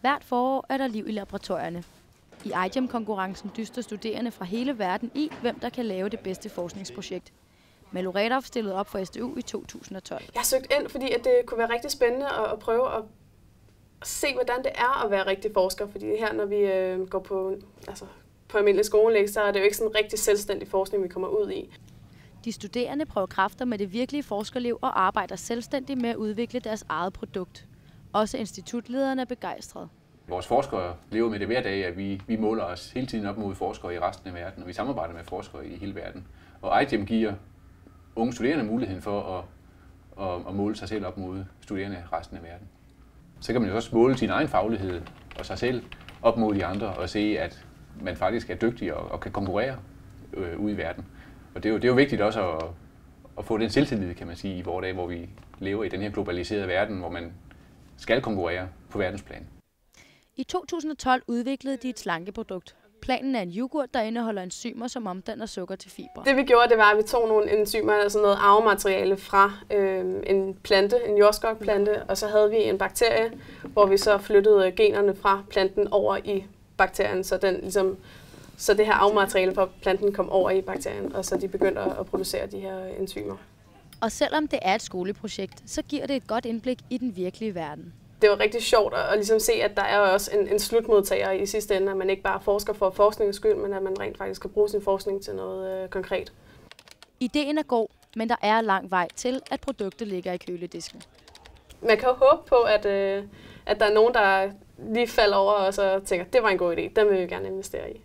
Hvert forår er der liv i laboratorierne. I iGEM-konkurrencen dyster studerende fra hele verden i, hvem der kan lave det bedste forskningsprojekt. Malou Redorff stillede op for SDU i 2012. Jeg har søgt ind, fordi at det kunne være rigtig spændende at prøve at se, hvordan det er at være rigtig forsker. Fordi her, når vi går på almindelig skole, så er det jo ikke sådan en rigtig selvstændig forskning, vi kommer ud i. De studerende prøver kræfter med det virkelige forskerliv og arbejder selvstændigt med at udvikle deres eget produkt. Også institutlederne er begejstrede. Vores forskere lever med det hver dag, at vi måler os hele tiden op mod forskere i resten af verden, og vi samarbejder med forskere i hele verden. Og iGEM giver unge studerende muligheden for at måle sig selv op mod studerende i resten af verden. Så kan man jo også måle sin egen faglighed og sig selv op mod de andre og se, at man faktisk er dygtig og kan konkurrere ude i verden. Og det er jo vigtigt også at få den selvtillid, kan man sige, i vores dag, hvor vi lever i den her globaliserede verden, hvor man skal konkurrere på verdensplan. I 2012 udviklede de et slankeprodukt. Planen er en yoghurt, der indeholder enzymer, som omdanner sukker til fibre. Det vi gjorde, det var, at vi tog nogle enzymer, altså noget arvemateriale fra en plante, en jordskokplante, og så havde vi en bakterie, hvor vi så flyttede generne fra planten over i bakterien, så det her arvemateriale fra planten kom over i bakterien, og så de begyndte at producere de her enzymer. Og selvom det er et skoleprojekt, så giver det et godt indblik i den virkelige verden. Det var rigtig sjovt at ligesom se, at der er også en slutmodtager i sidste ende, at man ikke bare forsker for forskningens skyld, men at man rent faktisk kan bruge sin forskning til noget konkret. Ideen er god, men der er lang vej til, at produktet ligger i køledisken. Man kan jo håbe på, at der er nogen, der lige falder over og så tænker, det var en god idé, den vil vi gerne investere i.